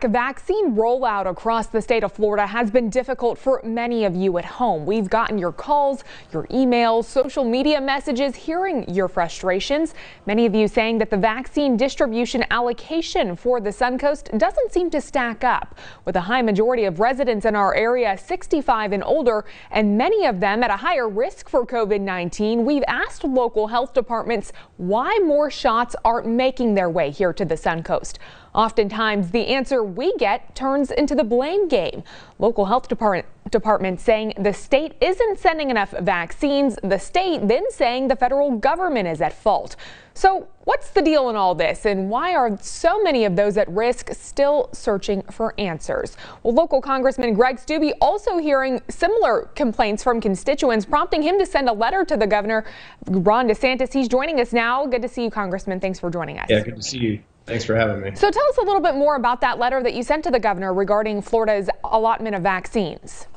back. Vaccine rollout across the state of Florida has been difficult for many of you at home. We've gotten your calls, your emails, social media messages, hearing your frustrations. Many of you saying that the vaccine distribution allocation for the Suncoast doesn't seem to stack up. With a high majority of residents in our area 65 and older, and many of them at a higher risk for COVID-19, we've asked local health departments why more shots aren't making their way here to the Suncoast. Oftentimes, the answer we get turns into the blame game. Local health departments saying the state isn't sending enough vaccines, the state then saying the federal government is at fault. So what's the deal in all this, and why are so many of those at risk still searching for answers? Well, local Congressman Greg Steube also hearing similar complaints from constituents, prompting him to send a letter to the governor, Ron DeSantis. He's joining us now. Good to see you, Congressman. Thanks for joining us. Yeah, good to see you. Thanks for having me. So tell us a little bit more about that letter that you sent to the governor regarding Florida's allotment of vaccines.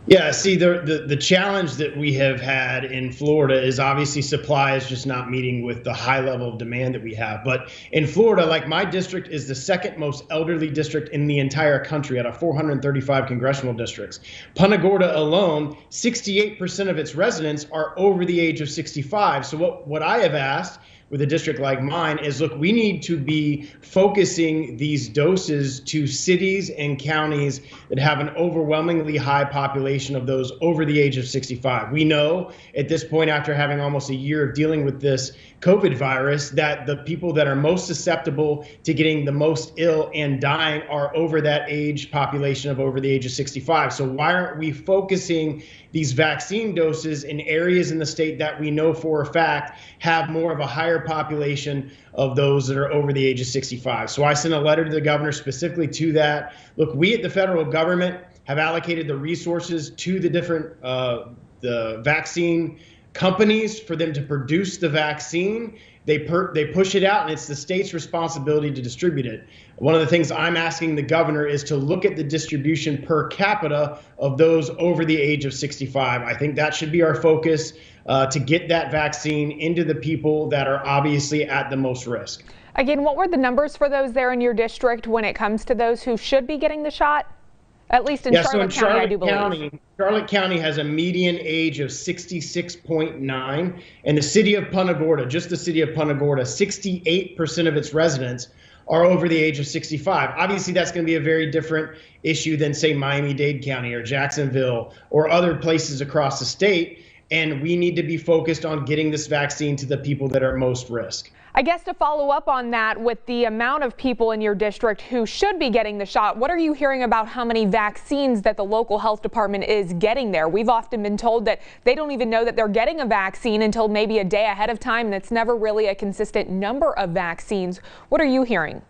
Yeah, see, the challenge that we have had in Florida is obviously supply is just not meeting with the high level of demand that we have. But in Florida, like my district is the second most elderly district in the entire country out of 435 congressional districts. Punta Gorda alone, 68% of its residents are over the age of 65. So what I have asked with a district like mine is, look, we need to be focusing these doses to cities and counties that have an overwhelmingly high population of those over the age of 65. We know at this point, after having almost a year of dealing with this COVID virus, that the people that are most susceptible to getting the most ill and dying are over that age population of over the age of 65. So why aren't we focusing these vaccine doses in areas in the state that we know for a fact have more of a higher population of those that are over the age of 65? So I sent a letter to the governor specifically to that. Look, we at the federal government have allocated the resources to the different the vaccine companies for them to produce the vaccine. They push it out, and it's the state's responsibility to distribute it. One of the things I'm asking the governor is to look at the distribution per capita of those over the age of 65. I think that should be our focus, to get that vaccine into the people that are obviously at the most risk. Again, what were the numbers for those there in your district when it comes to those who should be getting the shot? At least in Charlotte County, I do believe. Charlotte County has a median age of 66.9, and the city of Punta Gorda, just the city of Punta Gorda, 68% of its residents are over the age of 65. Obviously, that's going to be a very different issue than, say, Miami-Dade County or Jacksonville or other places across the state, and we need to be focused on getting this vaccine to the people that are most risk. I guess to follow up on that, with the amount of people in your district who should be getting the shot, what are you hearing about how many vaccines that the local health department is getting there? We've often been told that they don't even know that they're getting a vaccine until maybe a day ahead of time, and it's never really a consistent number of vaccines. What are you hearing?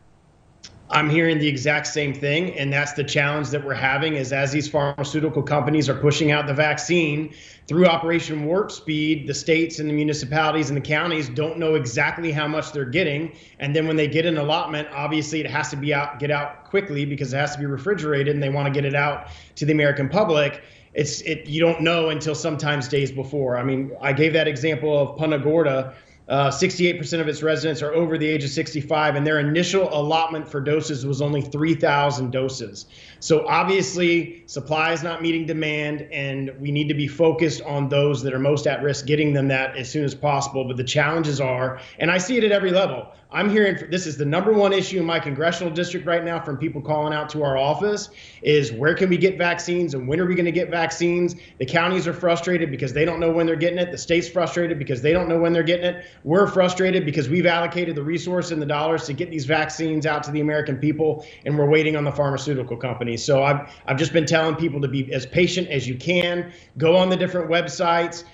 I'm hearing the exact same thing, and that's the challenge that we're having is as these pharmaceutical companies are pushing out the vaccine through Operation Warp Speed, the states and the municipalities and the counties don't know exactly how much they're getting. And then when they get an allotment, obviously it has to be get out quickly because it has to be refrigerated and they want to get it out to the American public. You don't know until sometimes days before. I mean, I gave that example of Punta Gorda. 68% of its residents are over the age of 65, and their initial allotment for doses was only 3,000 doses. So obviously, supply is not meeting demand, and we need to be focused on those that are most at risk, getting them that as soon as possible. But the challenges are, and I see it at every level. I'm hearing this is the #1 issue in my congressional district right now from people calling out to our office is where can we get vaccines and when are we going to get vaccines? The counties are frustrated because they don't know when they're getting it. The state's frustrated because they don't know when they're getting it. We're frustrated because we've allocated the resource and the dollars to get these vaccines out to the American people, and we're waiting on the pharmaceutical companies. So I've just been telling people to be as patient as you can. Go on the different websites.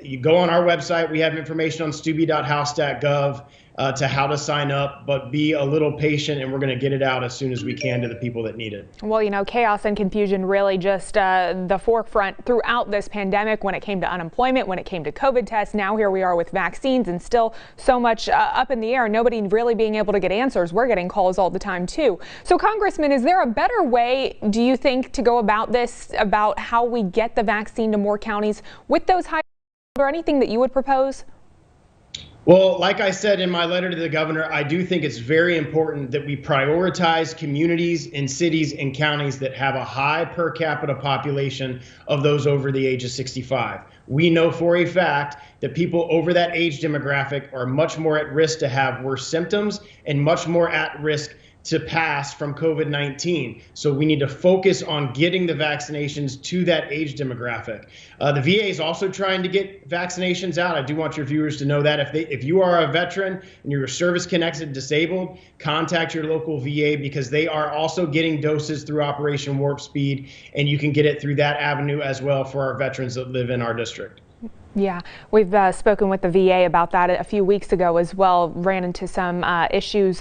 You go on our website. We have information on steube.house.gov to how to sign up, but be a little patient, and we're going to get it out as soon as we can to the people that need it. Well, you know, chaos and confusion really just the forefront throughout this pandemic when it came to unemployment, when it came to COVID tests. Now here we are with vaccines, and still so much up in the air. Nobody really being able to get answers. We're getting calls all the time, too. So, Congressman, is there a better way, do you think, to go about this, about how we get the vaccine to more counties with those high, or anything that you would propose? Well, like I said in my letter to the governor, I do think it's very important that we prioritize communities and cities and counties that have a high per capita population of those over the age of 65. We know for a fact that people over that age demographic are much more at risk to have worse symptoms and much more at risk to pass from COVID-19. So we need to focus on getting the vaccinations to that age demographic. The VA is also trying to get vaccinations out. I do want your viewers to know that if you are a veteran and you're service connected disabled, contact your local VA because they are also getting doses through Operation Warp Speed, and you can get it through that avenue as well for our veterans that live in our district. Yeah, we've spoken with the VA about that a few weeks ago as well, ran into some issues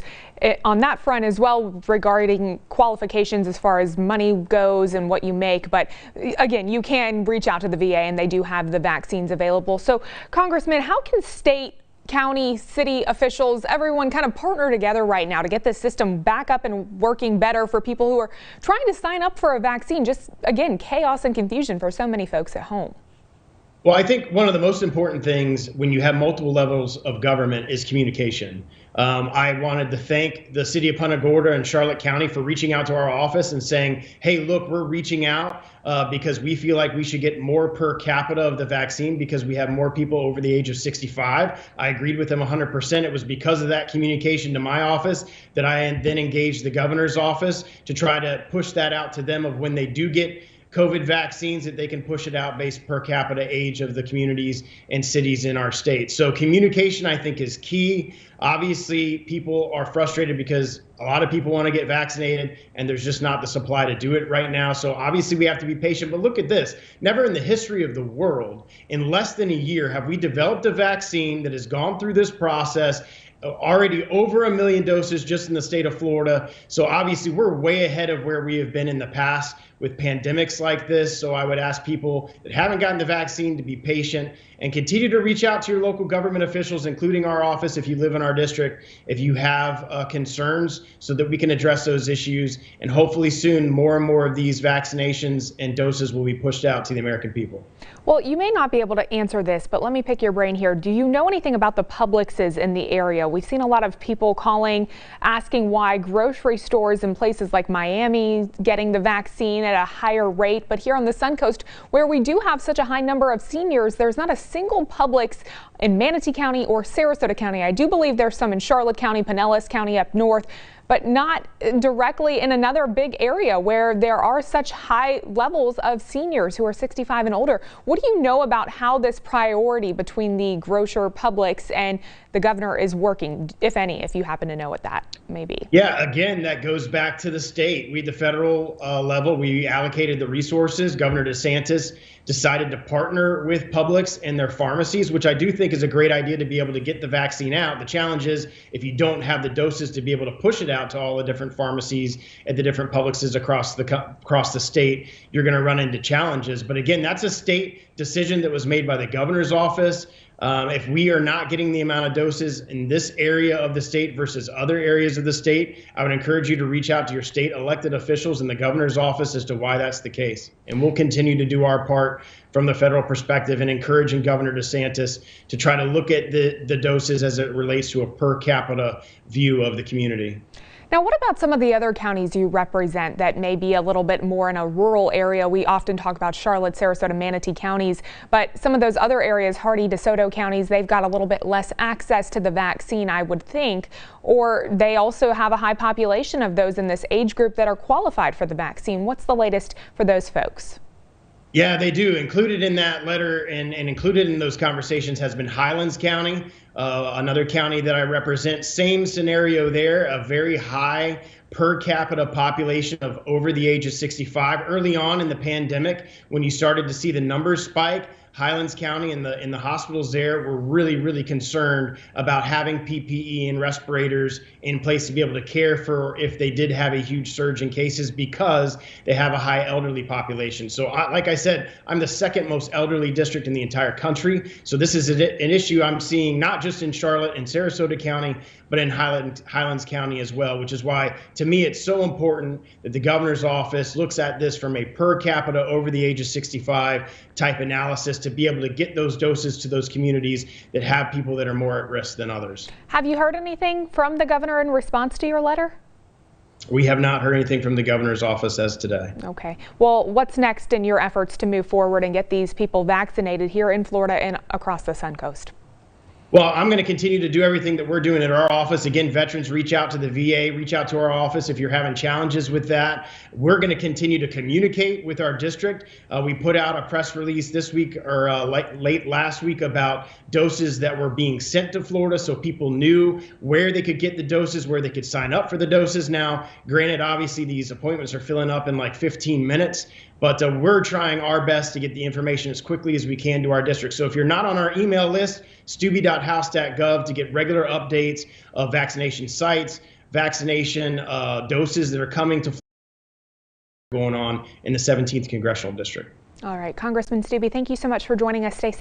on that front as well regarding qualifications as far as money goes and what you make. But again, you can reach out to the VA and they do have the vaccines available. So, Congressman, how can state, county, city officials, everyone kind of partner together right now to get this system back up and working better for people who are trying to sign up for a vaccine? Just, again, chaos and confusion for so many folks at home. Well, I think one of the most important things when you have multiple levels of government is communication. I wanted to thank the city of Punta Gorda and Charlotte County for reaching out to our office and saying, hey, look, we're reaching out because we feel like we should get more per capita of the vaccine because we have more people over the age of 65. I agreed with them 100%. It was because of that communication to my office that I then engaged the governor's office to try to push that out to them of when they do get COVID vaccines, that they can push it out based per capita age of the communities and cities in our state. So communication, I think, is key. Obviously, people are frustrated because a lot of people want to get vaccinated and there's just not the supply to do it right now. So obviously we have to be patient. But look at this. Never in the history of the world, in less than a year, have we developed a vaccine that has gone through this process. Already over 1 million doses just in the state of Florida. So obviously we're way ahead of where we have been in the past with pandemics like this. So I would ask people that haven't gotten the vaccine to be patient and continue to reach out to your local government officials, including our office if you live in our district, if you have concerns, so that we can address those issues. And hopefully soon more and more of these vaccinations and doses will be pushed out to the American people. Well, you may not be able to answer this, but let me pick your brain here. Do you know anything about the Publixes in the area? We've seen a lot of people calling, asking why grocery stores in places like Miami getting the vaccine at a higher rate. But here on the Suncoast, where we do have such a high number of seniors, there's not a single Publix in Manatee County or Sarasota County. I do believe there's some in Charlotte County, Pinellas County up north, but not directly in another big area where there are such high levels of seniors who are 65 and older. What do you know about how this priority between the grocer, Publix, and the governor is working, if any, if you happen to know what that may be? Yeah, again, that goes back to the state. We, the federal level, we allocated the resources. Governor DeSantis decided to partner with Publix and their pharmacies, which I do think is a great idea to be able to get the vaccine out. The challenge is if you don't have the doses to be able to push it out to all the different pharmacies at the different Publixes across the state, you're going to run into challenges. But again, that's a state decision that was made by the governor's office. If we are not getting the amount of doses in this area of the state versus other areas of the state, I would encourage you to reach out to your state elected officials in the governor's office as to why that's the case. And we'll continue to do our part from the federal perspective in encouraging Governor DeSantis to try to look at the doses as it relates to a per capita view of the community. Now, what about some of the other counties you represent that may be a little bit more in a rural area? We often talk about Charlotte, Sarasota, Manatee counties, but some of those other areas, Hardee, DeSoto counties, they've got a little bit less access to the vaccine, I would think, or they also have a high population of those in this age group that are qualified for the vaccine. What's the latest for those folks? Yeah, they do. Included in that letter and included in those conversations has been Highlands County, another county that I represent. Same scenario there, a very high per capita population of over the age of 65. Early on in the pandemic, when you started to see the numbers spike, Highlands County and the hospitals there were really concerned about having PPE and respirators in place to be able to care for if they did have a huge surge in cases because they have a high elderly population. So like I said, I'm the second most elderly district in the entire country. So this is an issue I'm seeing not just in Charlotte and Sarasota County, but in Highlands County as well, which is why, to me, it's so important that the governor's office looks at this from a per capita over the age of 65 type analysis to be able to get those doses to those communities that have people that are more at risk than others. Have you heard anything from the governor in response to your letter? We have not heard anything from the governor's office as today. Okay. Well, what's next in your efforts to move forward and get these people vaccinated here in Florida and across the Sun Coast? Well, I'm going to continue to do everything that we're doing at our office. Again, veterans, reach out to the VA, reach out to our office if you're having challenges with that. We're going to continue to communicate with our district. We put out a press release this week or late last week about doses that were being sent to Florida, so people knew where they could get the doses, where they could sign up for the doses. Now, granted, obviously these appointments are filling up in like 15 minutes, but we're trying our best to get the information as quickly as we can to our district. So if you're not on our email list, steube.house.gov to get regular updates of vaccination sites, vaccination doses that are coming to Florida going on in the 17th Congressional District. All right, Congressman Steube, thank you so much for joining us. Stay safe.